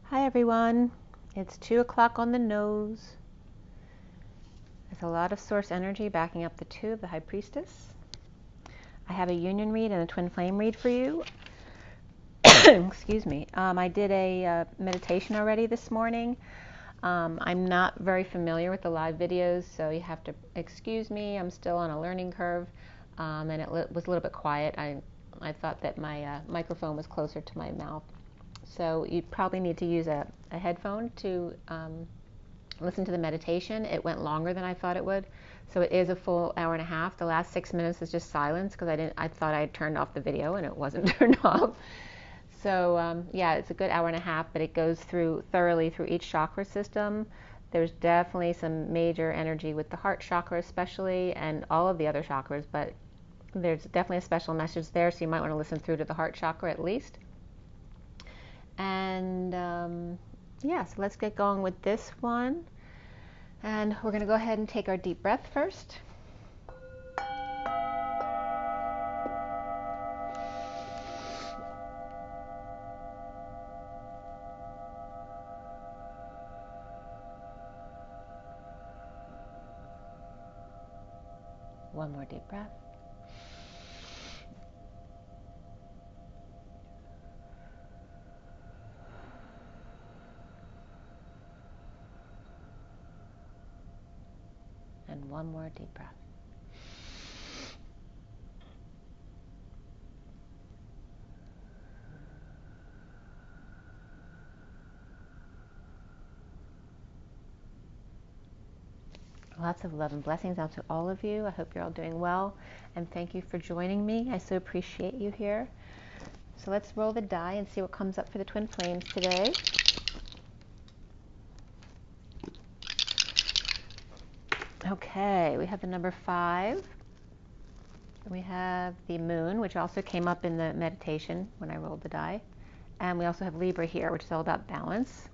Hi everyone, it's 2 o'clock on the nose. There's a lot of source energy backing up the 2 of the High Priestess. I have a union read and a twin flame read for you. Excuse me. I did a meditation already this morning. I'm not very familiar with the live videos, so you have to excuse me. I'm still on a learning curve, and it was a little bit quiet. I thought that my microphone was closer to my mouth. So you probably need to use a headphone to listen to the meditation. It went longer than I thought it would. So it is a full hour and a half. The last 6 minutes is just silence because I thought I had turned off the video and it wasn't turned off. So yeah, it's a good hour and a half, but it goes thoroughly through each chakra system. There's definitely some major energy with the heart chakra especially, and all of the other chakras, but there's definitely a special message there, so you might want to listen through to the heart chakra at least. And yeah, so let's get going with this one. And we're going to go ahead and take our deep breath first. One more deep breath. And one more deep breath. Lots of love and blessings out to all of you. I hope you're all doing well, and thank you for joining me. I so appreciate you here. So let's roll the die and see what comes up for the twin flames today. Okay, we have the number 5. We have the moon, which also came up in the meditation when I rolled the die. And we also have Libra here, which is all about balance.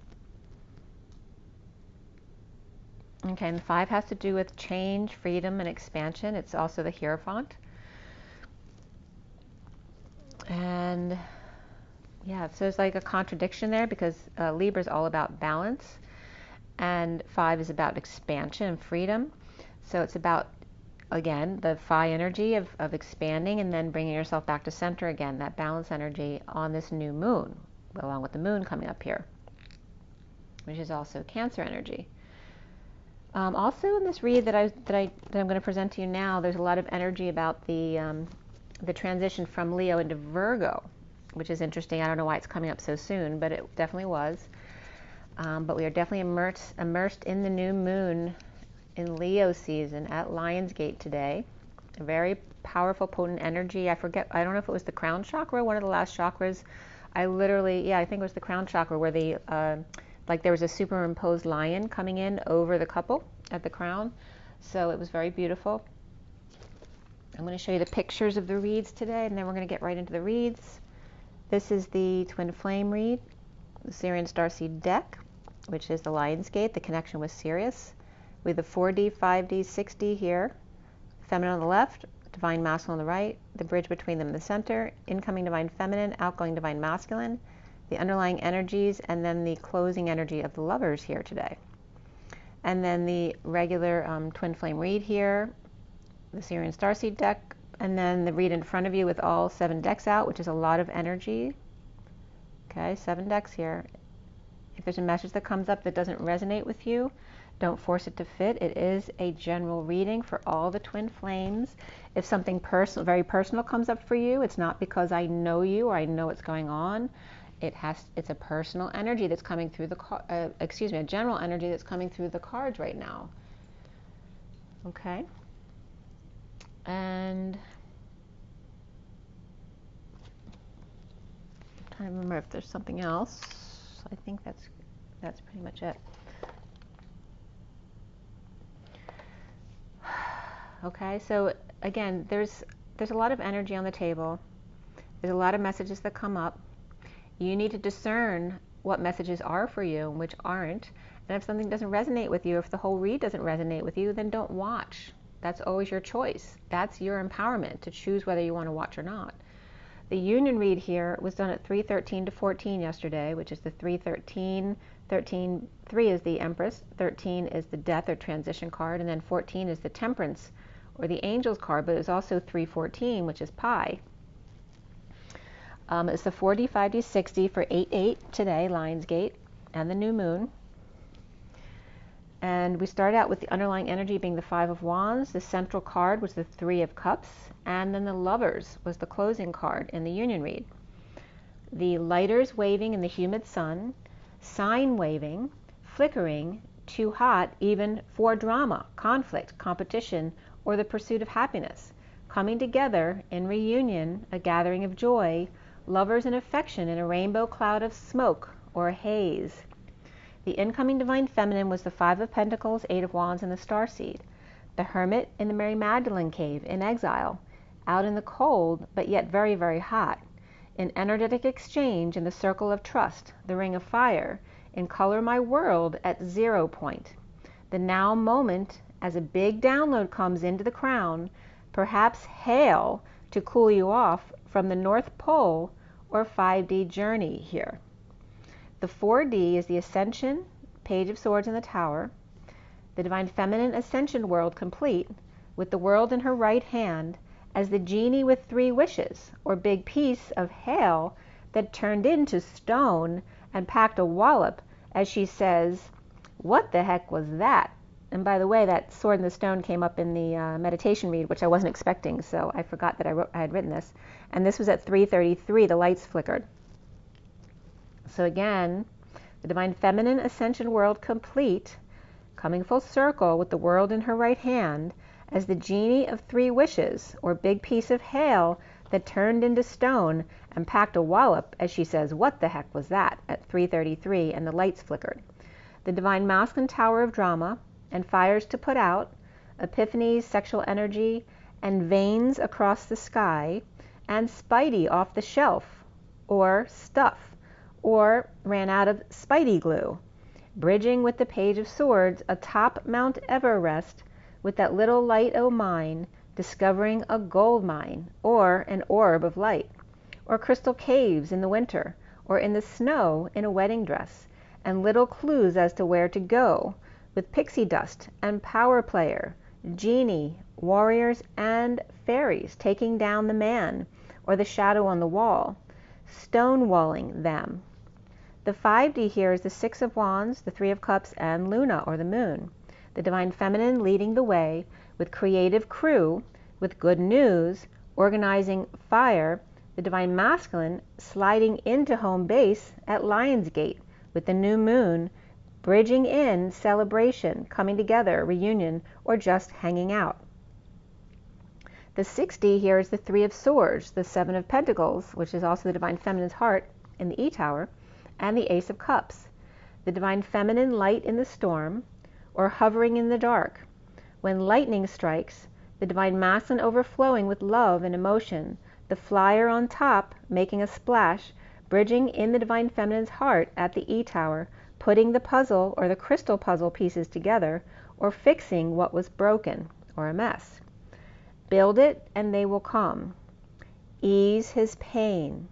Okay, and the 5 has to do with change, freedom, and expansion. It's also the Hierophant. And yeah, so there's like a contradiction there because Libra is all about balance, and 5 is about expansion and freedom. So it's about, again, the phi energy of expanding and then bringing yourself back to center again, that balance energy on this new moon, along with the moon coming up here, which is also Cancer energy. Also in this read that I'm going to present to you now, there's a lot of energy about the transition from Leo into Virgo, which is interesting. I don't know why it's coming up so soon, but it definitely was. But we are definitely immersed in the new moon in Leo season at Lionsgate today. A very powerful, potent energy. I don't know if it was the crown chakra, one of the last chakras. I think it was the crown chakra where like there was a superimposed lion coming in over the couple at the crown. So it was very beautiful. I'm going to show you the pictures of the reads today, and then we're going to get right into the reads. This is the Twin Flame read, the Sirian Starseed deck, which is the Lionsgate, the connection with Sirius. We have the 4D, 5D, 6D here, feminine on the left, divine masculine on the right, the bridge between them in the center, incoming divine feminine, outgoing divine masculine, the underlying energies, and then the closing energy of the lovers here today. And then the regular twin flame read here, the Sirian Starseed deck, and then the read in front of you with all 7 decks out, which is a lot of energy. Okay, 7 decks here. If there's a message that comes up that doesn't resonate with you, don't force it to fit. It is a general reading for all the twin flames. If something personal, very personal comes up for you, it's not because I know you or I know what's going on. It's a personal energy that's coming through a general energy that's coming through the cards right now. Okay. And I'm trying to remember if there's something else. I think that's pretty much it. Okay, so again, there's a lot of energy on the table. There's a lot of messages that come up. You need to discern what messages are for you and which aren't. And if something doesn't resonate with you, if the whole read doesn't resonate with you, then don't watch. That's always your choice. That's your empowerment to choose whether you want to watch or not. The union read here was done at 3:13 to 14 yesterday, which is the 3:13. 13, 3 is the Empress, 13 is the Death or Transition card, and then 14 is the Temperance or the Angels card, but it's also 3:14, which is Pi. It's the 4D, 5D, 6D for 8/8 today, Lionsgate, and the new moon. And we start out with the underlying energy being the Five of Wands. The central card was the Three of Cups, and then the Lovers was the closing card in the union read. The lighters waving in the humid sun, sign waving, flickering, too hot even for drama, conflict, competition, or the pursuit of happiness, coming together in reunion, a gathering of joy, lovers in affection in a rainbow cloud of smoke or haze. The incoming Divine Feminine was the Five of Pentacles, Eight of Wands, and the Starseed. The Hermit in the Mary Magdalene cave in exile, out in the cold, but yet very, very hot. In energetic exchange in the circle of trust, the Ring of Fire, in Color My World at 0 point. The now moment as a big download comes into the crown, perhaps hail to cool you off from the North Pole or 5D journey here. The 4D is the Ascension, Page of Swords in the Tower, the Divine Feminine Ascension world complete, with the world in her right hand, as the genie with 3 wishes, or big piece of hail that turned into stone and packed a wallop, as she says, "What the heck was that?" And by the way, that sword and the stone came up in the meditation read, which I wasn't expecting, so I forgot that I had written this. And this was at 3:33, the lights flickered. So again, the Divine Feminine Ascension world complete, coming full circle with the world in her right hand, as the genie of 3 wishes, or big piece of hail that turned into stone and packed a wallop, as she says, "What the heck was that?" at 3:33, and the lights flickered. The Divine Masculine Tower of Drama, and fires to put out, epiphanies, sexual energy, and veins across the sky, and Spidey off the shelf, or stuff, or ran out of Spidey glue, bridging with the Page of Swords atop Mount Everest, with that little light o' mine, discovering a gold mine, or an orb of light, or crystal caves in the winter, or in the snow in a wedding dress, and little clues as to where to go, with pixie dust and power player, genie, warriors, and fairies taking down the man, or the shadow on the wall, stonewalling them. The 5D here is the Six of Wands, the Three of Cups, and Luna, or the moon. The Divine Feminine leading the way with creative crew, with good news, organizing fire. The Divine Masculine sliding into home base at Lionsgate with the new moon, bridging in celebration, coming together, reunion, or just hanging out. The 6D here is the Three of Swords, the Seven of Pentacles, which is also the Divine Feminine's heart in the E-Tower, and the Ace of Cups. The Divine Feminine light in the storm, or hovering in the dark. When lightning strikes, the Divine Masculine overflowing with love and emotion, the flyer on top making a splash, bridging in the Divine Feminine's heart at the E-Tower, putting the puzzle or the crystal puzzle pieces together, or fixing what was broken or a mess. Build it and they will come. Ease his pain.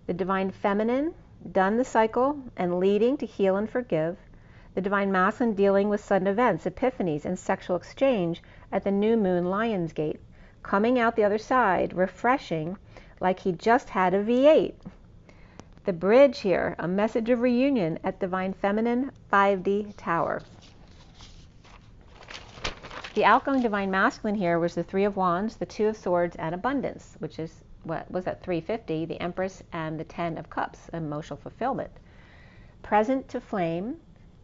The Divine Feminine, done the cycle and leading to heal and forgive. The Divine Masculine dealing with sudden events, epiphanies, and sexual exchange at the new moon Lionsgate, coming out the other side, refreshing, like he just had a V8. The bridge here, a message of reunion at Divine Feminine 5D Tower. The outgoing Divine Masculine here was the Three of Wands, the Two of Swords, and Abundance, which is what was at 350, the Empress, and the 10 of Cups, emotional fulfillment. Present to flame,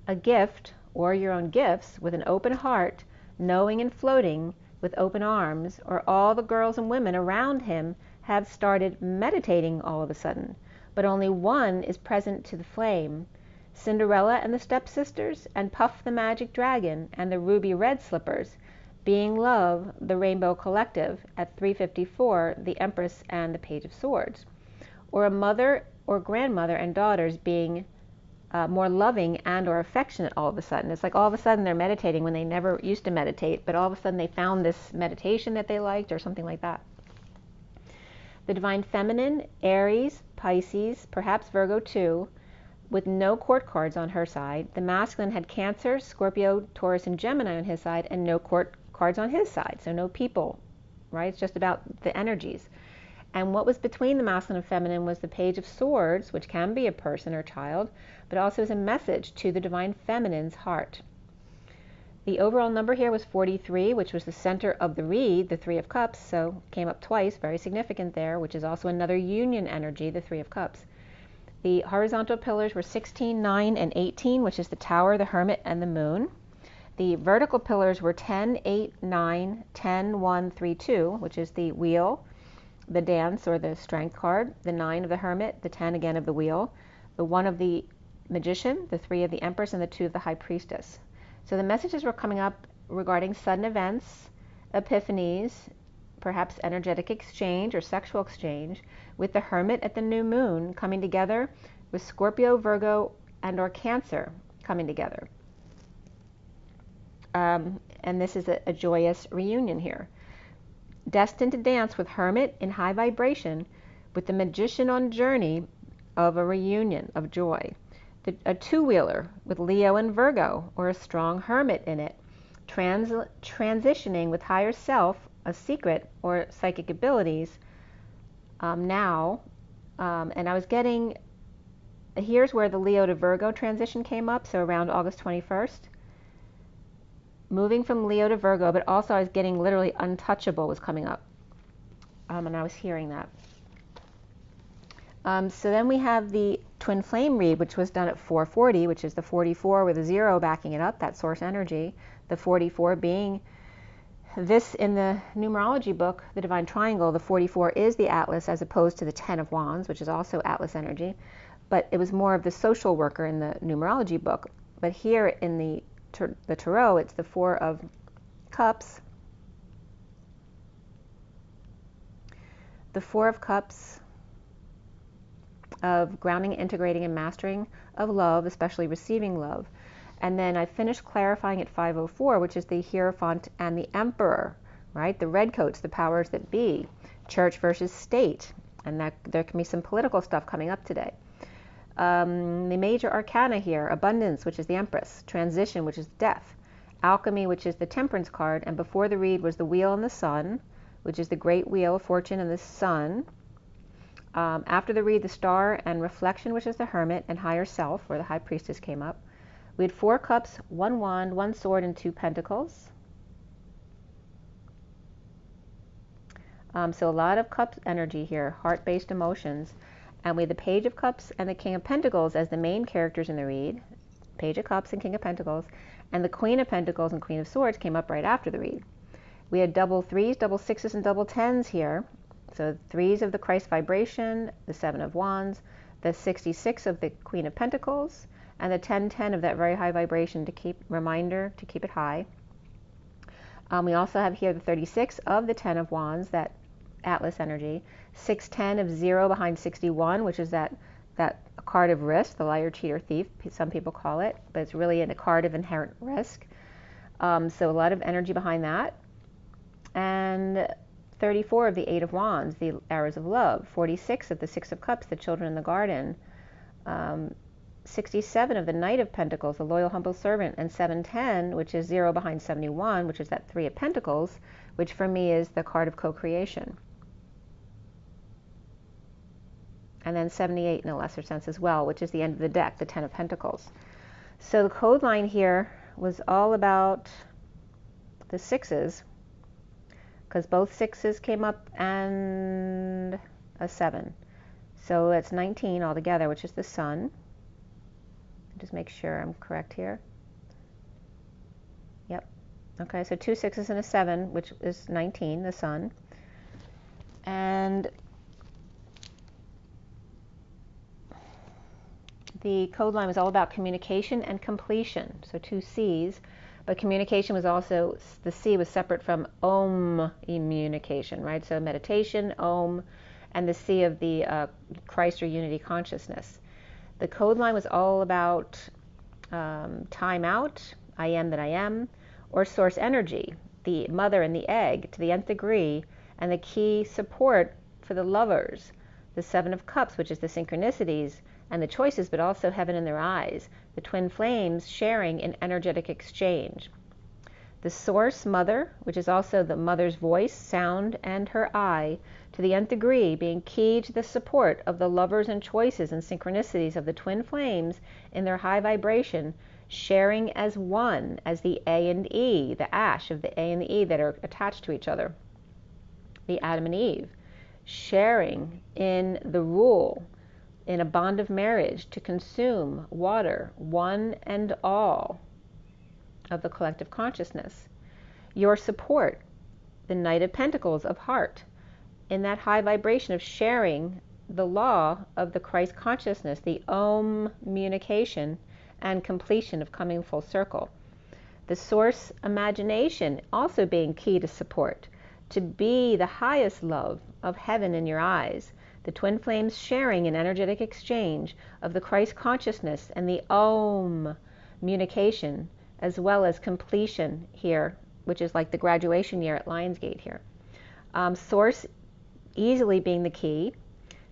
a gift, or your own gifts, with an open heart, knowing and floating with open arms, or all the girls and women around him have started meditating all of a sudden, but only one is present to the flame. Cinderella and the stepsisters, and Puff the Magic Dragon, and the Ruby Red Slippers, being love, the Rainbow Collective, at 354, the Empress and the Page of Swords. Or a mother or grandmother and daughters being more loving and or affectionate all of a sudden. It's like all of a sudden they're meditating when they never used to meditate, but all of a sudden they found this meditation that they liked or something like that. The divine feminine, Aries, Pisces, perhaps Virgo too, with no court cards on her side. The masculine had Cancer, Scorpio, Taurus, and Gemini on his side, and no court cards on his side. So no people, right? It's just about the energies. And what was between the masculine and feminine was the Page of Swords, which can be a person or child, but also is a message to the divine feminine's heart. The overall number here was 43, which was the center of the reed, the Three of Cups, so came up twice, very significant there, which is also another union energy, the Three of Cups. The horizontal pillars were 16, 9, and 18, which is the Tower, the Hermit, and the Moon. The vertical pillars were 10, 8, 9, 10, 1, 3, 2, which is the Wheel, the Dance or the Strength card, the 9 of the Hermit, the 10 again of the Wheel, the 1 of the Magician, the 3 of the Empress, and the 2 of the High Priestess. So the messages were coming up regarding sudden events, epiphanies, perhaps energetic exchange or sexual exchange, with the Hermit at the new moon coming together with Scorpio, Virgo, and or Cancer coming together. And this is a joyous reunion here. Destined to dance with Hermit in high vibration, with the Magician on journey of a reunion of joy. A two-wheeler with Leo and Virgo, or a strong Hermit in it, transitioning with higher self, a secret or psychic abilities now. And I was getting, here's where the Leo to Virgo transition came up, so around August 21st. Moving from Leo to Virgo, but also I was getting literally untouchable was coming up. And I was hearing that. So then we have the twin flame read, which was done at 440, which is the 44 with a 0 backing it up, that source energy. The 44 being this in the numerology book, the Divine Triangle, the 44 is the Atlas as opposed to the 10 of Wands, which is also Atlas energy. But it was more of the social worker in the numerology book. But here in the Tarot, it's the 4 of Cups. The 4 of Cups of grounding, integrating, and mastering of love, especially receiving love. And then I finished clarifying at 504, which is the Hierophant and the Emperor, right? The redcoats, the powers that be, church versus state. And that there can be some political stuff coming up today. The major arcana here, abundance, which is the Empress, transition, which is death, alchemy, which is the Temperance card, and before the read was the Wheel and the Sun, which is the great wheel of fortune and the sun. After the read, the Star and reflection, which is the Hermit, and higher self, where the High Priestess came up. We had 4 cups, 1 wand, 1 sword, and 2 pentacles. So a lot of cups energy here, heart-based emotions. And we had the Page of Cups and the King of Pentacles as the main characters in the read. Page of Cups and King of Pentacles. And the Queen of Pentacles and Queen of Swords came up right after the read. We had double 3s, double 6s, and double 10s here. So 3s of the Christ vibration, the 7 of Wands, the 66 of the Queen of Pentacles, and the 10-10 of that very high vibration to keep, reminder to keep it high. We also have here the 36 of the 10 of Wands, that Atlas energy, 610 of 0 behind 61, which is that card of risk, the liar, cheater, thief, some people call it, but it's really a card of inherent risk. So a lot of energy behind that. And 34 of the 8 of Wands, the arrows of love, 46 of the 6 of Cups, the children in the garden, 67 of the Knight of Pentacles, the loyal, humble servant, and 710, which is 0 behind 71, which is that 3 of Pentacles, which for me is the card of co-creation. And then 78 in a lesser sense as well, which is the end of the deck, the 10 of Pentacles. So the code line here was all about the 6s, because both 6s came up and a 7. So that's 19 altogether, which is the Sun. Just make sure I'm correct here. Yep. Okay, so 2 6s and a 7, which is 19, the Sun. And the code line was all about communication and completion. So 2 C's, but communication was also, the C was separate from Om communication, right? So meditation, Om, and the C of the Christ or unity consciousness. The code line was all about time out, I am that I am, or source energy, the mother and the egg to the nth degree, and the key support for the lovers. The Seven of Cups, which is the synchronicities and the choices, but also heaven in their eyes. The twin flames sharing in energetic exchange. The Source Mother, which is also the mother's voice, sound, and her eye, to the nth degree, being key to the support of the lovers and choices and synchronicities of the twin flames in their high vibration, sharing as one, as the A and E, the ash of the A and the E that are attached to each other. The Adam and Eve, sharing in the rule, in a bond of marriage, to consume water, one and all of the collective consciousness. Your support, the Knight of Pentacles of heart, in that high vibration of sharing the law of the Christ consciousness, the Om communication and completion of coming full circle. The Source imagination also being key to support, to be the highest love of heaven in your eyes. The twin flames sharing in energetic exchange of the Christ consciousness and the Om communication, as well as completion here, which is like the graduation year at Lionsgate here. Source easily being the key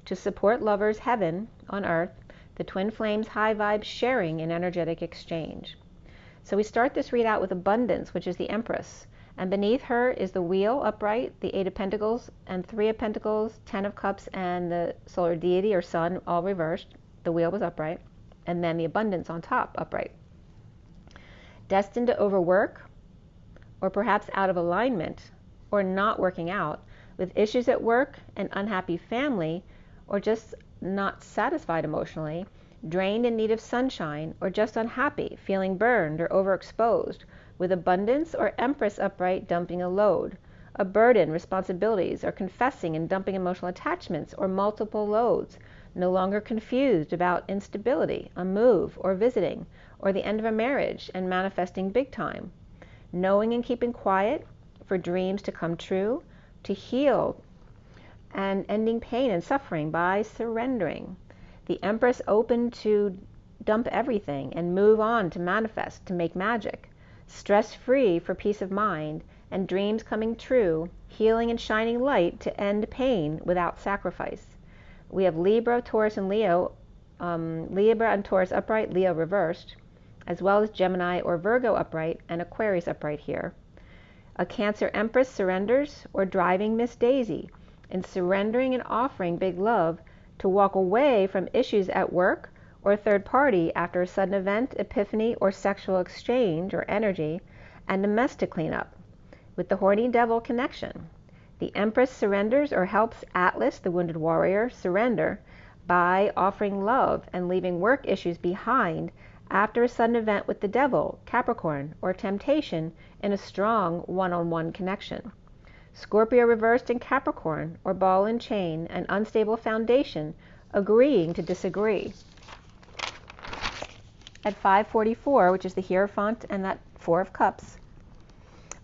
to support lovers heaven on earth, the twin flames high vibe sharing in energetic exchange. So we start this readout with abundance, which is the Empress, and beneath her is the Wheel upright, the Eight of Pentacles and Three of Pentacles, Ten of Cups, and the solar deity or sun all reversed. The Wheel was upright, and then the abundance on top upright. Destined to overwork, or perhaps out of alignment, or not working out, with issues at work, an unhappy family, or just not satisfied emotionally, drained in need of sunshine, or just unhappy, feeling burned or overexposed, with abundance or Empress upright dumping a load, a burden, responsibilities, or confessing and dumping emotional attachments or multiple loads, no longer confused about instability, a move, or visiting, or the end of a marriage and manifesting big time, knowing and keeping quiet for dreams to come true, to heal and ending pain and suffering by surrendering. The Empress open to dump everything and move on to manifest, to make magic, stress-free for peace of mind and dreams coming true, healing and shining light to end pain without sacrifice. We have Libra, Taurus, and Leo, Libra and Taurus upright, Leo reversed, as well as Gemini or Virgo upright and Aquarius upright here. A Cancer Empress surrenders, or driving Miss Daisy in surrendering and offering big love to walk away from issues at work or third party after a sudden event, epiphany, or sexual exchange or energy, and a mess to clean up. With the horny devil connection, the Empress surrenders or helps Atlas, the wounded warrior, surrender by offering love and leaving work issues behind after a sudden event with the devil, Capricorn, or temptation in a strong one-on-one connection. Scorpio reversed in Capricorn, or ball and chain, an unstable foundation, agreeing to disagree. At 544, which is the Hierophant and that Four of Cups,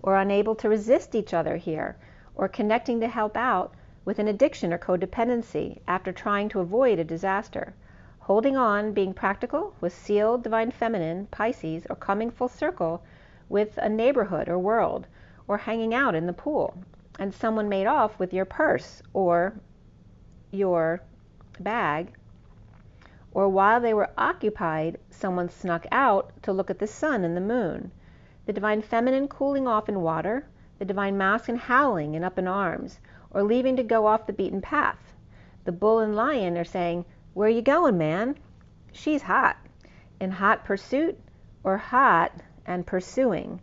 or unable to resist each other here, or connecting to help out with an addiction or codependency after trying to avoid a disaster. Holding on, being practical with sealed divine feminine, Pisces, or coming full circle with a neighborhood or world, or hanging out in the pool, and someone made off with your purse or your bag, or while they were occupied, someone snuck out to look at the sun and the moon. The divine feminine cooling off in water, the divine masculine howling and up in arms, or leaving to go off the beaten path. The bull and lion are saying, "Where you going, man?" She's hot. In hot pursuit, or hot and pursuing.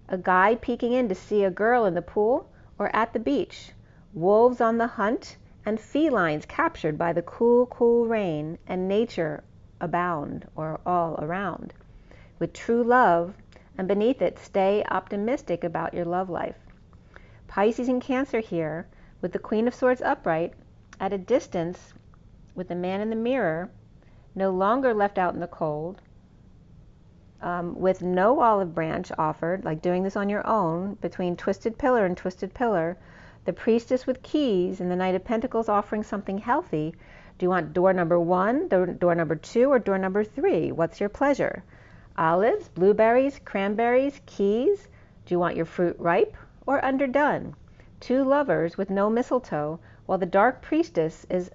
A guy peeking in to see a girl in the pool or at the beach. Wolves on the hunt, and felines captured by the cool, cool rain, and nature abound or all around. With true love, and beneath it, stay optimistic about your love life. Pisces and Cancer here, with the Queen of Swords upright, at a distance, with the man in the mirror, no longer left out in the cold, with no olive branch offered, like doing this on your own, between twisted pillar and twisted pillar, the Priestess with keys and the Knight of Pentacles offering something healthy. Do you want door number 1, door number 2, or door number 3? What's your pleasure? Olives, blueberries, cranberries, keys? Do you want your fruit ripe or underdone? Two lovers with no mistletoe, while the dark priestess is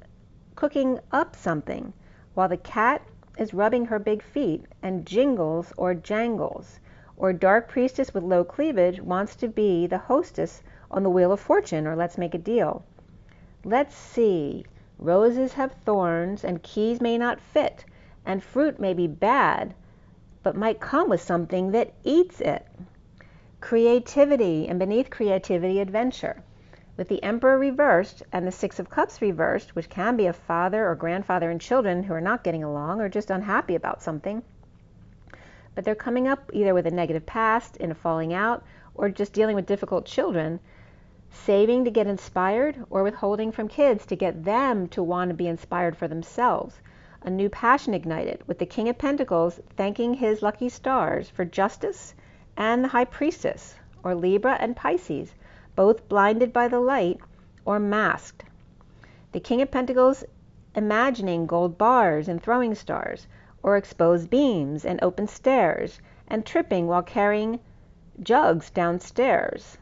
cooking up something, while the cat is rubbing her big feet and jingles or jangles, or dark priestess with low cleavage wants to be the hostess on the Wheel of Fortune, or let's make a deal. Let's see, roses have thorns and keys may not fit, and fruit may be bad, but might come with something that eats it. Creativity, and beneath creativity, adventure. With the Emperor reversed and the Six of Cups reversed, which can be a father or grandfather and children who are not getting along or just unhappy about something, but they're coming up either with a negative past, in a falling out, or just dealing with difficult children, saving to get inspired, or withholding from kids to get them to want to be inspired for themselves. A new passion ignited, with the King of Pentacles thanking his lucky stars for justice, and the High Priestess, or Libra and Pisces, both blinded by the light or masked. The King of Pentacles imagining gold bars and throwing stars, or exposed beams and open stairs, and tripping while carrying jugs downstairs.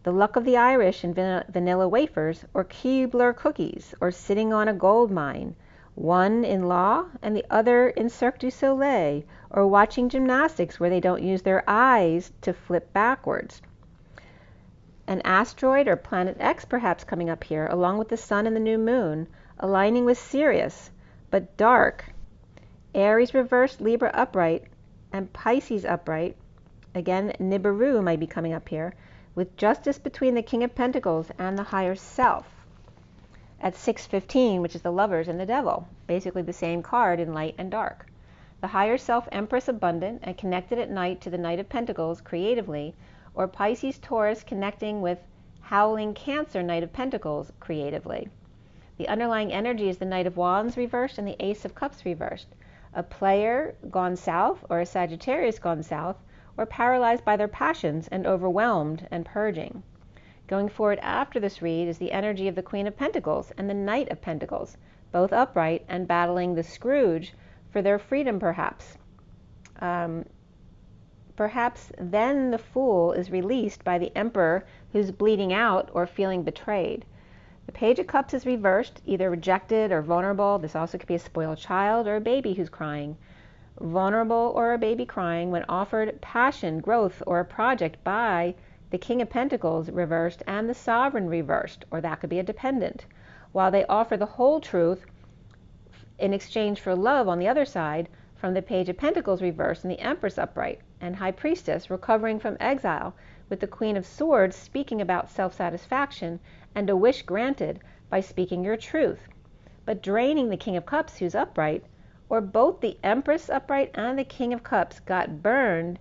The luck of the Irish in vanilla wafers, or Keebler cookies, or sitting on a gold mine, one in law and the other in Cirque du Soleil, or watching gymnastics where they don't use their eyes to flip backwards. An asteroid or planet X perhaps coming up here, along with the sun and the new moon, aligning with Sirius, but dark. Aries reversed, Libra upright, and Pisces upright. Again, Nibiru might be coming up here, with justice between the King of Pentacles and the higher self. At 6:15, which is the Lovers and the Devil, basically the same card in light and dark. The higher self, Empress abundant and connected at night to the Knight of Pentacles creatively, or Pisces Taurus connecting with howling Cancer Knight of Pentacles creatively. The underlying energy is the Knight of Wands reversed and the Ace of Cups reversed. A player gone south, or a Sagittarius gone south, or paralyzed by their passions and overwhelmed and purging. Going forward after this read is the energy of the Queen of Pentacles and the Knight of Pentacles, both upright and battling the Scrooge for their freedom perhaps. Perhaps then the Fool is released by the Emperor who's bleeding out or feeling betrayed. The Page of Cups is reversed, either rejected or vulnerable. This also could be a spoiled child or a baby who's crying. Vulnerable or a baby crying when offered passion, growth, or a project by the King of Pentacles reversed and the Sovereign reversed, or that could be a dependent, while they offer the whole truth in exchange for love on the other side from the Page of Pentacles reversed and the Empress upright, and High Priestess recovering from exile with the Queen of Swords speaking about self-satisfaction and a wish granted by speaking your truth, but draining the King of Cups who's upright, or both the Empress upright and the King of Cups got burned,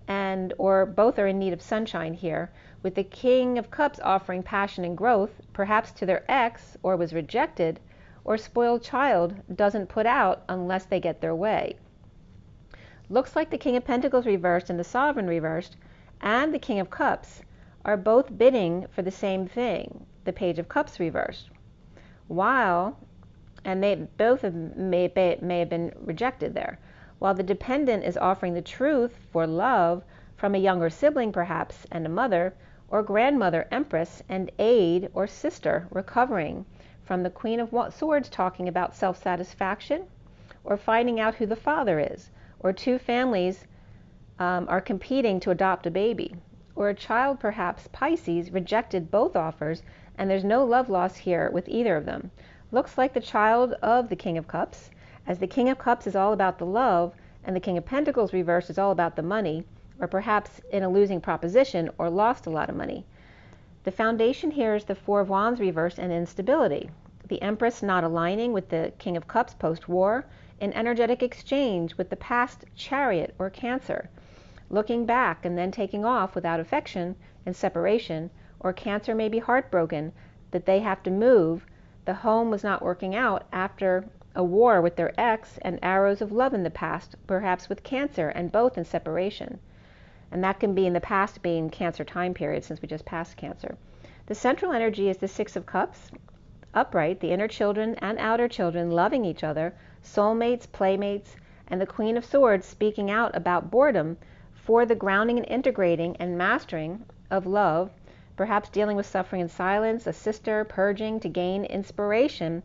and or both are in need of sunshine here, with the King of Cups offering passion and growth, perhaps to their ex, or was rejected, or spoiled child doesn't put out unless they get their way. Looks like the King of Pentacles reversed and the Sovereign reversed and the King of Cups are both bidding for the same thing, the Page of Cups reversed. While, and they both may have been rejected there, while the dependent is offering the truth for love from a younger sibling perhaps, and a mother or grandmother Empress, and aid or sister recovering from the Queen of Swords talking about self-satisfaction, or finding out who the father is, or two families are competing to adopt a baby, or a child perhaps, Pisces, rejected both offers, and there's no love loss here with either of them. Looks like the child of the King of Cups, as the King of Cups is all about the love, and the King of Pentacles reversed is all about the money, or perhaps in a losing proposition or lost a lot of money. The foundation here is the Four of Wands reversed and instability. The Empress not aligning with the King of Cups post-war, in energetic exchange with the past Chariot or Cancer, looking back and then taking off without affection and separation, or Cancer may be heartbroken that they have to move. The home was not working out after a war with their ex, and arrows of love in the past, perhaps with Cancer, and both in separation. And that can be in the past being Cancer time period, since we just passed Cancer. The central energy is the Six of Cups, upright, the inner children and outer children loving each other, soulmates, playmates, and the Queen of Swords speaking out about boredom for the grounding and integrating and mastering of love, perhaps dealing with suffering in silence, a sister purging to gain inspiration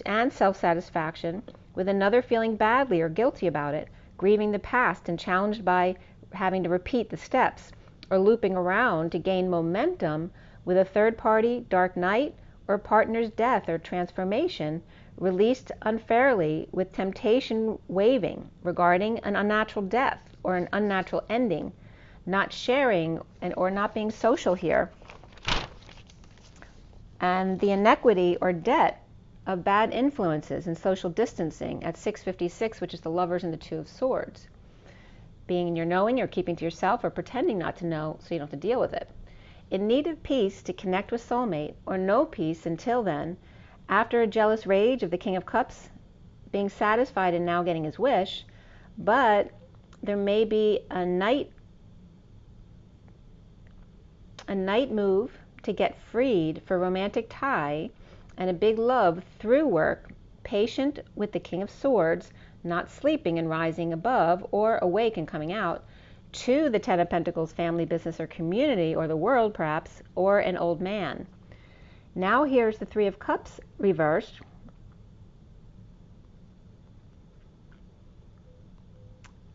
and self-satisfaction, with another feeling badly or guilty about it, grieving the past and challenged by having to repeat the steps, or looping around to gain momentum with a third party, dark night, or partner's death or transformation, released unfairly with temptation waving regarding an unnatural death or an unnatural ending, not sharing or not being social here, and the inequity or debt of bad influences and social distancing at 656, which is the Lovers and the Two of Swords. Being in your knowing or keeping to yourself or pretending not to know so you don't have to deal with it. In need of peace to connect with soulmate, or no peace until then, after a jealous rage of the King of Cups, being satisfied and now getting his wish, but there may be a night move to get freed for romantic tie and a big love through work, patient with the King of Swords, not sleeping and rising above or awake and coming out, to the Ten of Pentacles, family, business, or community, or the world perhaps, or an old man. Now here's the Three of Cups reversed.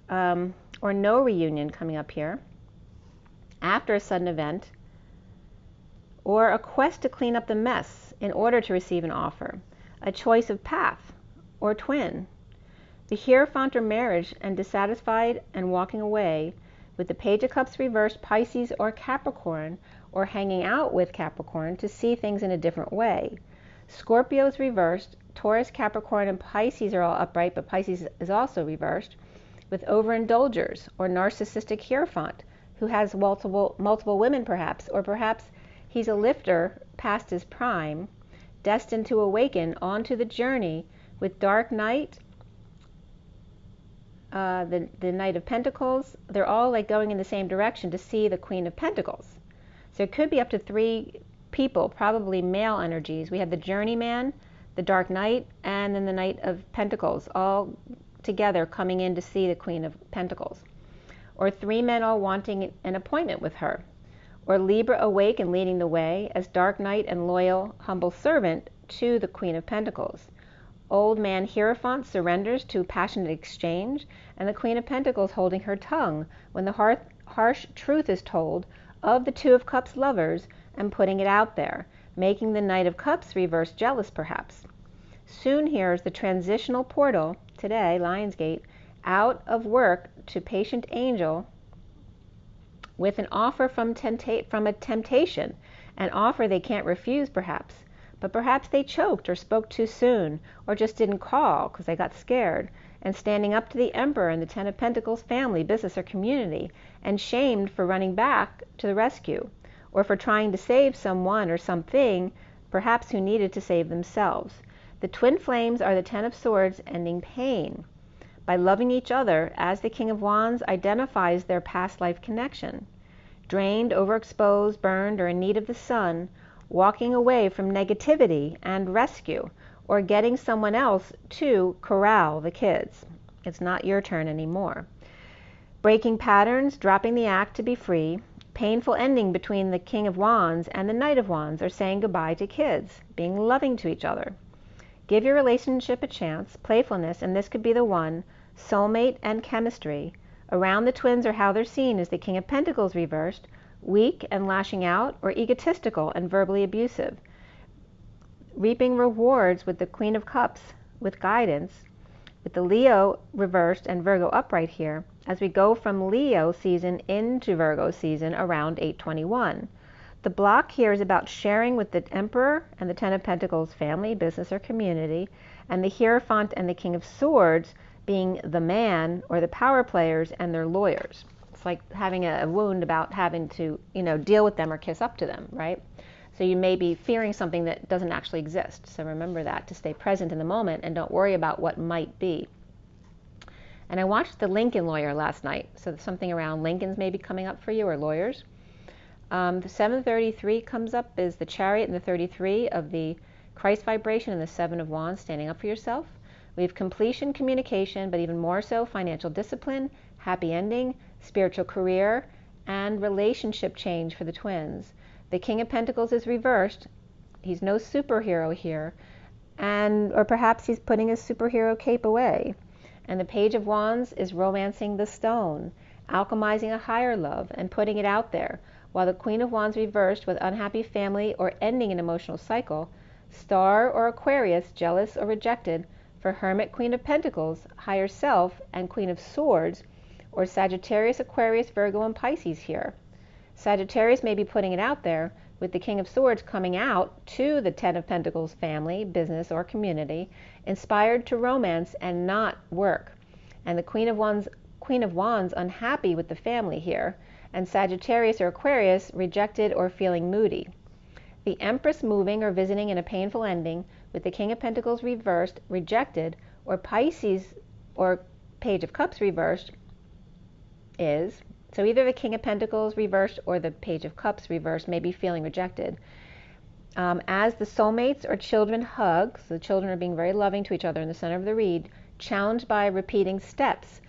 Or no reunion coming up here after a sudden event, or a quest to clean up the mess in order to receive an offer, a choice of path or twin. The Hierophant or marriage and dissatisfied and walking away, with the Page of Cups reversed, Pisces or Capricorn, or hanging out with Capricorn to see things in a different way. Scorpio's reversed, Taurus, Capricorn, and Pisces are all upright, but Pisces is also reversed, with overindulgers or narcissistic Hierophant, who has multiple women perhaps, or perhaps he's a lifter past his prime, destined to awaken onto the journey with Dark Knight, the Knight of Pentacles. They're all like going in the same direction to see the Queen of Pentacles. So it could be up to 3 people, probably male energies. We have the Journeyman, the Dark Knight, and then the Knight of Pentacles, all together coming in to see the Queen of Pentacles. Or 3 men all wanting an appointment with her. Or Libra awake and leading the way as Dark Knight and loyal, humble servant to the Queen of Pentacles. Old man Hierophant surrenders to passionate exchange, and the Queen of Pentacles holding her tongue when the harsh truth is told of the Two of Cups lovers and putting it out there, making the Knight of Cups reverse jealous perhaps. Soon here is the transitional portal, today, Lionsgate, out of work to patient angel with an offer from a temptation, an offer they can't refuse perhaps, but perhaps they choked or spoke too soon, or just didn't call because they got scared, and standing up to the Emperor and the Ten of Pentacles, family, business, or community, and shamed for running back to the rescue, or for trying to save someone or something, perhaps who needed to save themselves. The twin flames are the Ten of Swords ending pain by loving each other as the King of Wands identifies their past life connection. Drained, overexposed, burned, or in need of the sun, walking away from negativity and rescue, or getting someone else to corral the kids. It's not your turn anymore. Breaking patterns, dropping the act to be free, painful ending between the King of Wands and the Knight of Wands, or saying goodbye to kids, being loving to each other. Give your relationship a chance, playfulness, and this could be the one, soulmate and chemistry. Around the twins or how they're seen is the King of Pentacles reversed, weak and lashing out, or egotistical and verbally abusive. Reaping rewards with the Queen of Cups with guidance, with the Leo reversed and Virgo upright here, as we go from Leo season into Virgo season around 8/21. The block here is about sharing with the Emperor and the Ten of Pentacles, family, business, or community, and the Hierophant and the King of Swords being the man or the power players and their lawyers. It's like having a wound about having to, deal with them or kiss up to them, right? So you may be fearing something that doesn't actually exist. So remember that, to stay present in the moment and don't worry about what might be. And I watched The Lincoln Lawyer last night. So something around Lincolns may be coming up for you, or lawyers. The 733 comes up is the Chariot, and the 33 of the Christ vibration, and the 7 of Wands, standing up for yourself. We have completion, communication, but even more so financial discipline, happy ending, spiritual career, and relationship change for the twins. The King of Pentacles is reversed. He's no superhero here. Or perhaps he's putting his superhero cape away. And the Page of Wands is romancing the stone, alchemizing a higher love and putting it out there. While the Queen of Wands reversed with unhappy family or ending an emotional cycle, Star or Aquarius, jealous or rejected, for Hermit, Queen of Pentacles, higher self, and Queen of Swords, or Sagittarius, Aquarius, Virgo, and Pisces here. Sagittarius may be putting it out there, with the King of Swords coming out to the Ten of Pentacles family, business, or community, inspired to romance and not work. And the Queen of Wands unhappy with the family here, and Sagittarius or Aquarius rejected or feeling moody. The Empress moving or visiting in a painful ending, with the King of Pentacles reversed, rejected, or Pisces or Page of Cups reversed is, so either the King of Pentacles reversed or the Page of Cups reversed may be feeling rejected. As the soulmates or children hug, so the children are being very loving to each other in the center of the read, challenged by repeating steps,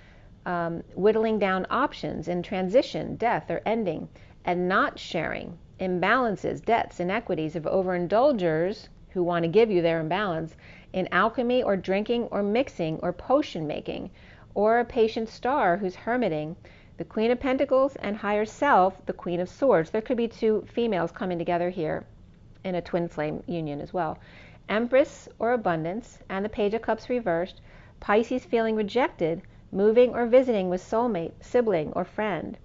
whittling down options in transition, death, or ending, and not sharing, imbalances, debts, inequities of overindulgers who want to give you their imbalance in alchemy or drinking or mixing or potion making, or a patient star who's hermiting, the Queen of Pentacles and higher self, the Queen of Swords. There could be two females coming together here in a twin flame union as well. Empress or abundance, and the Page of Cups reversed, Pisces feeling rejected, moving or visiting with soulmate, sibling, or friend.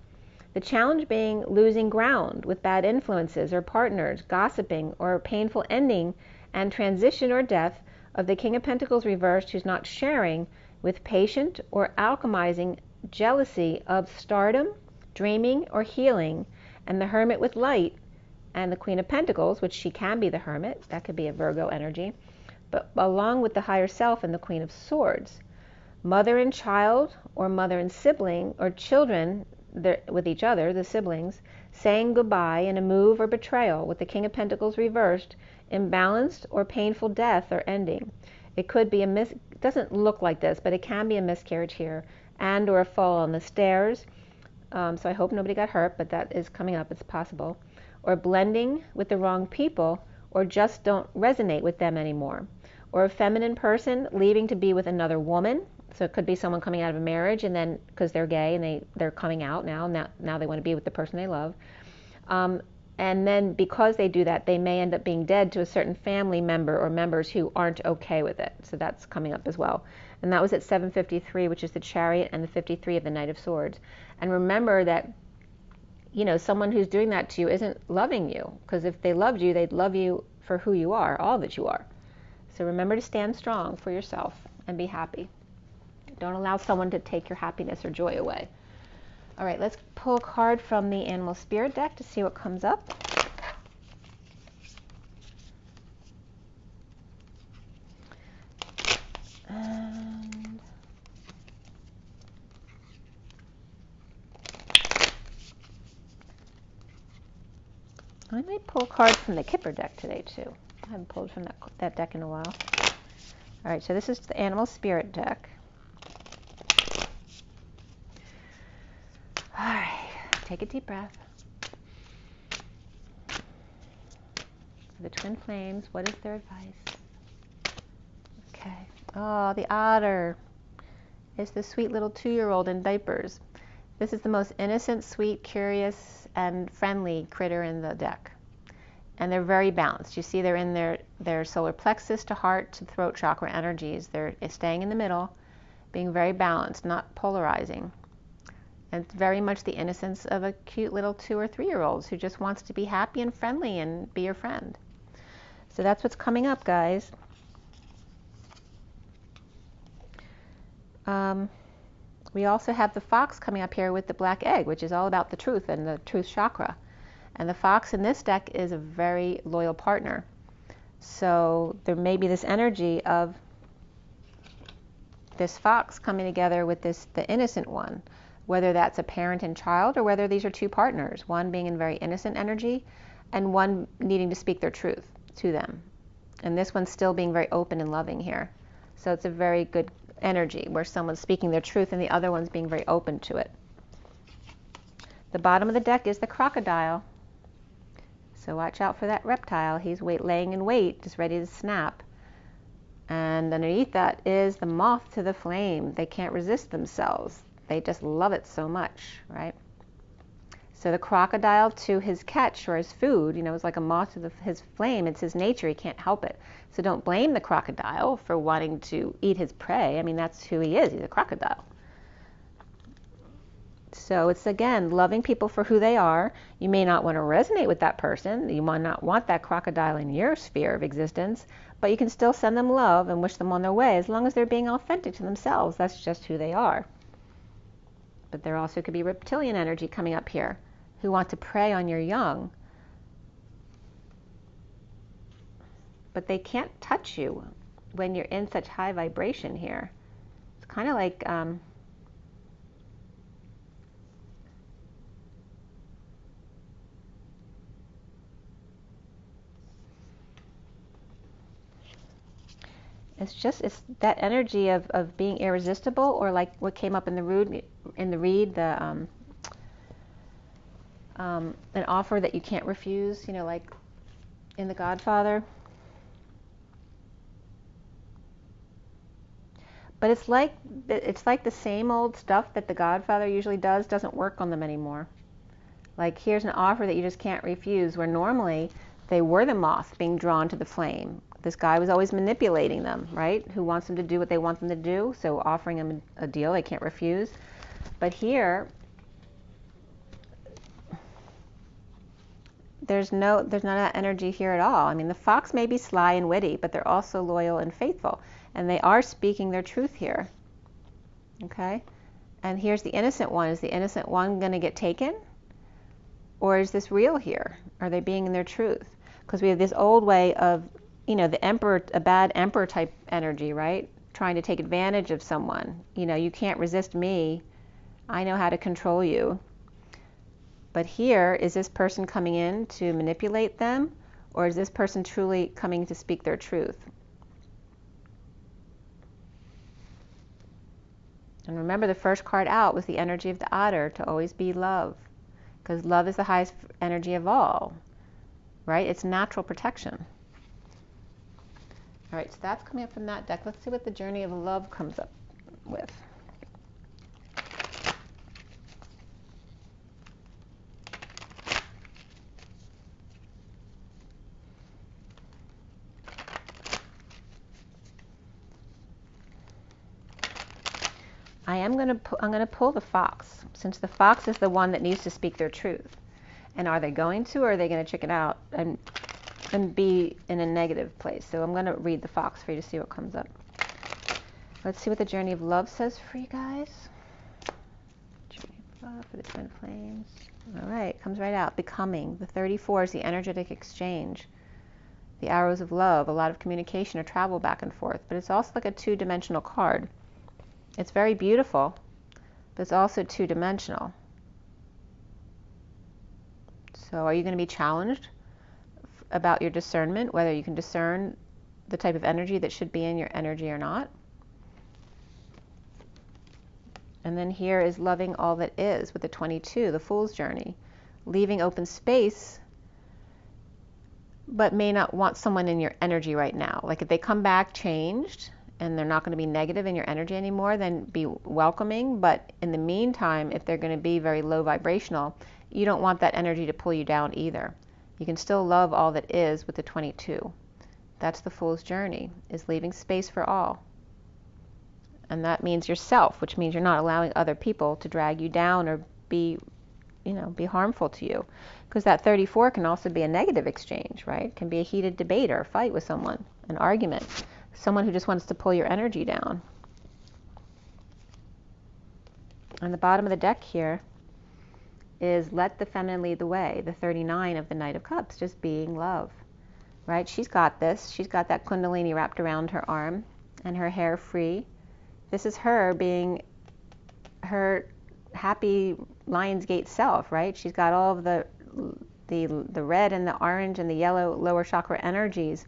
The challenge being losing ground with bad influences or partners, gossiping, or a painful ending and transition or death of the King of Pentacles reversed who's not sharing, with patient or alchemizing jealousy of stardom, dreaming, or healing, and the Hermit with light, and the Queen of Pentacles, which she can be the Hermit, that could be a Virgo energy, but along with the higher self and the Queen of Swords. Mother and child, or mother and sibling, or children with each other, the siblings, saying goodbye in a move or betrayal, with the King of Pentacles reversed, imbalanced or painful death or ending. It could be it doesn't look like this, but it can be a miscarriage here, and or a fall on the stairs. So I hope nobody got hurt, but that is coming up, it's possible. Or blending with the wrong people, or just don't resonate with them anymore. Or a feminine person leaving to be with another woman. So it could be someone coming out of a marriage, and then because they're gay and they're coming out now they want to be with the person they love. And then because they do that, they may end up being dead to a certain family member or members who aren't okay with it. So that's coming up as well. And that was at 7:53, which is the Chariot, and the 53 of the Knight of Swords. And remember that, someone who's doing that to you isn't loving you, because if they loved you, they'd love you for who you are, all that you are. So remember to stand strong for yourself and be happy. Don't allow someone to take your happiness or joy away. All right, let's pull a card from the Animal Spirit deck to see what comes up. And I might pull a card from the Kipper deck today too. I haven't pulled from that deck in a while. All right, so this is the Animal Spirit deck. All right, take a deep breath. For the twin flames, what is their advice? Okay. Oh, the otter. It's the sweet little 2-year-old in diapers. This is the most innocent, sweet, curious, and friendly critter in the deck. And they're very balanced. You see they're in their solar plexus to heart to throat chakra energies. They're staying in the middle, being very balanced, not polarizing. And it's very much the innocence of a cute little 2 or 3-year-olds who just wants to be happy and friendly and be your friend. So that's what's coming up, guys. We also have the fox coming up here with the black egg, which is all about the truth and the truth chakra. And the fox in this deck is a very loyal partner. So there may be this energy of this fox coming together with the innocent one, whether that's a parent and child or whether these are two partners, one being in very innocent energy and one needing to speak their truth to them. And this one's still being very open and loving here. So it's a very good energy where someone's speaking their truth and the other one's being very open to it. The bottom of the deck is the crocodile. So watch out for that reptile. He's laying in wait, just ready to snap. And underneath that is the moth to the flame. They can't resist themselves. They just love it so much, right? So the crocodile to his catch or his food, is like a moth to his flame. It's his nature. He can't help it. So don't blame the crocodile for wanting to eat his prey. I mean, that's who he is. He's a crocodile. So it's, again, loving people for who they are. You may not want to resonate with that person. You might not want that crocodile in your sphere of existence, but you can still send them love and wish them on their way as long as they're being authentic to themselves. That's just who they are. But there also could be reptilian energy coming up here who want to prey on your young. But they can't touch you when you're in such high vibration here. It's kind of like... It's that energy of being irresistible, or like what came up in the read, an offer that you can't refuse, like in The Godfather. But it's like the same old stuff that The Godfather usually does doesn't work on them anymore. Like, here's an offer that you just can't refuse, where normally they were the moth being drawn to the flame. This guy was always manipulating them, right? Who wants them to do what they want them to do, so offering them a deal they can't refuse. But here, there's not that energy here at all. I mean, the fox may be sly and witty, but they're also loyal and faithful. And they are speaking their truth here. Okay? And here's the innocent one. Is the innocent one going to get taken? Or is this real here? Are they being in their truth? Because we have this old way of, the emperor, a bad emperor type energy, right? Trying to take advantage of someone. You can't resist me. I know how to control you. But here, is this person coming in to manipulate them? Or is this person truly coming to speak their truth? And remember, the first card out was the energy of the otter, to always be love. Because love is the highest energy of all, right? It's natural protection. All right, so that's coming up from that deck. Let's see what the journey of love comes up with. I'm going to pull the fox, since the fox is the one that needs to speak their truth. And are they going to, or are they going to chicken out and be in a negative place? So I'm going to read the fox for you to see what comes up. Let's see what the journey of love says for you guys. Journey of love for the twin flames. All right, comes right out. Becoming. The 34 is the energetic exchange. The arrows of love, a lot of communication or travel back and forth. But it's also like a two-dimensional card. It's very beautiful, but it's also two-dimensional. So are you going to be challenged about your discernment, whether you can discern the type of energy that should be in your energy or not? And then here is loving all that is with the 22, the Fool's Journey. Leaving open space, but may not want someone in your energy right now. Like if they come back changed, and they're not going to be negative in your energy anymore, then be welcoming. But in the meantime, if they're going to be very low vibrational, you don't want that energy to pull you down either. You can still love all that is with the 22. That's the Fool's Journey, is leaving space for all. And that means yourself, which means you're not allowing other people to drag you down or be harmful to you. Because that 34 can also be a negative exchange, right? It can be a heated debate or a fight with someone, an argument. Someone who just wants to pull your energy down. On the bottom of the deck here is let the feminine lead the way, the 39 of the Knight of Cups, just being love, right? She's got this. She's got that kundalini wrapped around her arm and her hair free. This is her being her happy Lionsgate self, right? She's got all of the red and the orange and the yellow lower chakra energies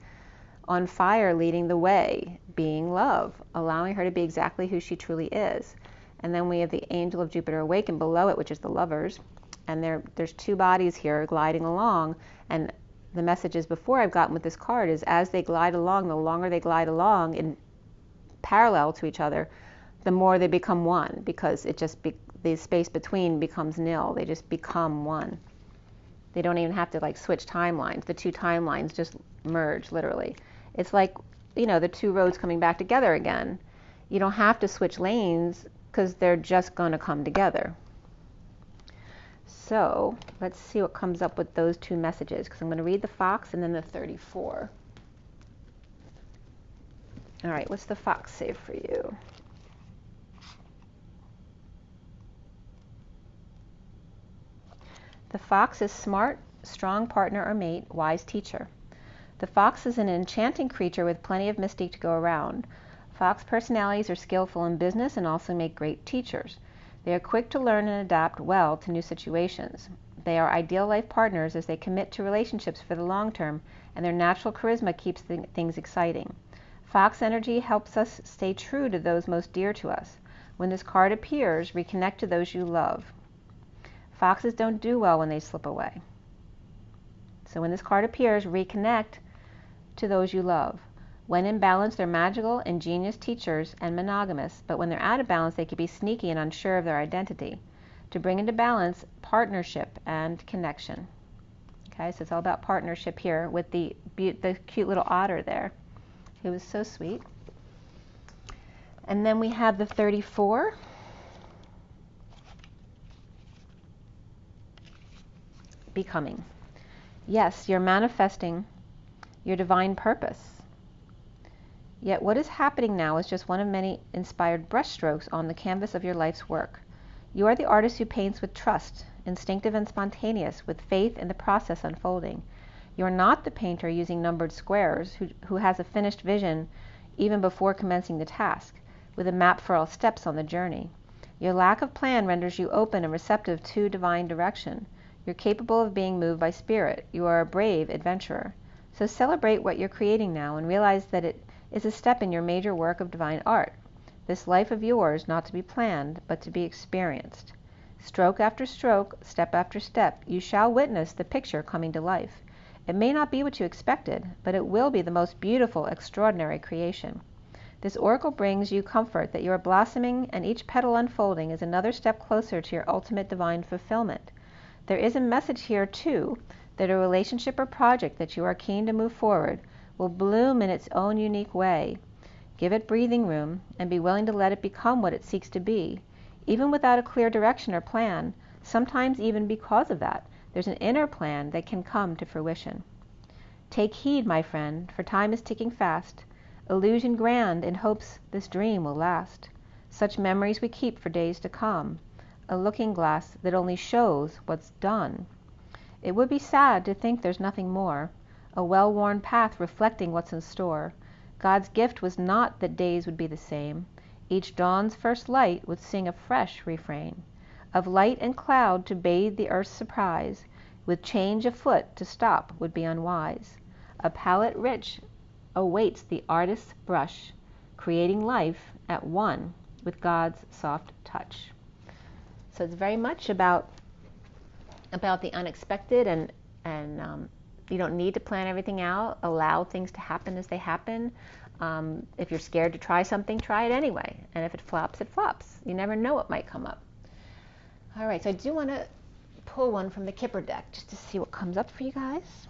on fire, leading the way, being love, allowing her to be exactly who she truly is. And then we have the angel of Jupiter awakened below it, which is the lovers. And there's two bodies here gliding along, and the messages before I've gotten with this card is as they glide along, the longer they glide along in parallel to each other, the more they become one, because it just the space between becomes nil. They just become one. They don't even have to like switch timelines. The two timelines just merge, literally. It's like, you know, the two roads coming back together again. You don't have to switch lanes because they're just going to come together. So let's see what comes up with those two messages, because I'm going to read the Fox and then the 34. All right, what's the Fox say for you? The Fox is smart, strong partner or mate, wise teacher. The Fox is an enchanting creature with plenty of mystique to go around. Fox personalities are skillful in business and also make great teachers. They are quick to learn and adapt well to new situations. They are ideal life partners as they commit to relationships for the long term, and their natural charisma keeps things exciting. Fox energy helps us stay true to those most dear to us. When this card appears, reconnect to those you love. Foxes don't do well when they slip away. So when this card appears, reconnect to those you love. When in balance, they're magical, ingenious teachers and monogamous, but when they're out of balance, they can be sneaky and unsure of their identity. To bring into balance, partnership and connection. Okay, so it's all about partnership here with the cute little otter there. He was so sweet. And then we have the 34. Becoming. Yes, you're manifesting your divine purpose. Yet what is happening now is just one of many inspired brushstrokes on the canvas of your life's work. You are the artist who paints with trust, instinctive and spontaneous, with faith in the process unfolding. You are not the painter using numbered squares who has a finished vision even before commencing the task, with a map for all steps on the journey. Your lack of plan renders you open and receptive to divine direction. You're capable of being moved by spirit. You are a brave adventurer. So celebrate what you're creating now and realize that it is a step in your major work of divine art. This life of yours, not to be planned, but to be experienced. Stroke after stroke, step after step, you shall witness the picture coming to life. It may not be what you expected, but it will be the most beautiful, extraordinary creation. This oracle brings you comfort that you are blossoming, and each petal unfolding is another step closer to your ultimate divine fulfillment. There is a message here, too, that a relationship or project that you are keen to move forward will bloom in its own unique way. Give it breathing room and be willing to let it become what it seeks to be. Even without a clear direction or plan, sometimes even because of that, there's an inner plan that can come to fruition. Take heed, my friend, for time is ticking fast. Illusion grand in hopes this dream will last. Such memories we keep for days to come. A looking glass that only shows what's done. It would be sad to think there's nothing more. A well-worn path reflecting what's in store. God's gift was not that days would be the same. Each dawn's first light would sing a fresh refrain. Of light and cloud to bathe the earth's surprise, with change afoot to stop would be unwise. A palette rich awaits the artist's brush, creating life at one with God's soft touch. So it's very much about the unexpected, and you don't need to plan everything out. Allow things to happen as they happen. If you're scared to try something, try it anyway. And if it flops, it flops. You never know what might come up. All right, so I do want to pull one from the Kipper deck just to see what comes up for you guys.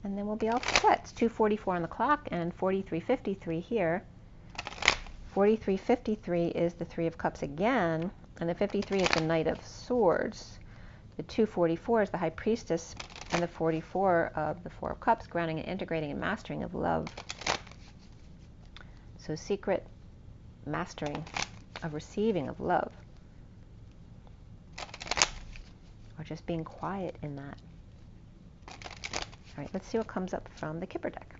And then we'll be all set. It's 2:44 on the clock and 43:53 here. 43:53 is the Three of Cups again, and the 53 is the Knight of Swords. The 2:44 is the High Priestess, and the 44 of the Four of Cups, grounding and integrating and mastering of love. So secret mastering of receiving of love. Or just being quiet in that. All right, let's see what comes up from the Kipper deck.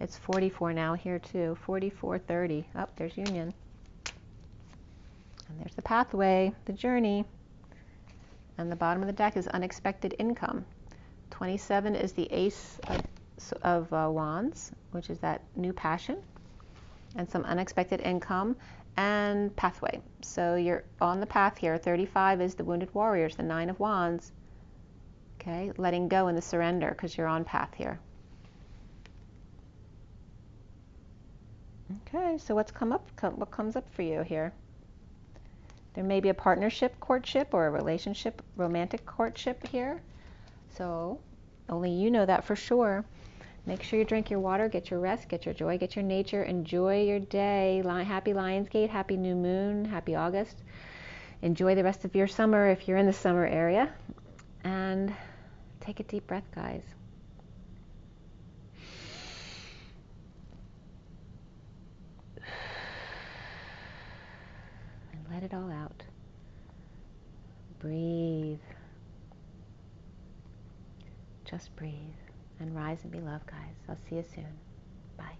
It's 44 now here too. 44:30. Oh, there's union. And there's the pathway, the journey. And the bottom of the deck is unexpected income. 27 is the Ace of Wands, which is that new passion and some unexpected income. and pathway. So you're on the path here. 35 is the wounded warriors, the 9 of wands. Okay, letting go in the surrender because you're on path here. Okay, so what comes up for you here? There may be a partnership, courtship, or a relationship, romantic courtship here. So only you know that for sure. Make sure you drink your water, get your rest, get your joy, get your nature. Enjoy your day. Happy Lionsgate, happy new moon, happy August. Enjoy the rest of your summer if you're in the summer area. And take a deep breath, guys. And let it all out. Breathe. Just breathe. And rise and be loved, guys. I'll see you soon. Bye.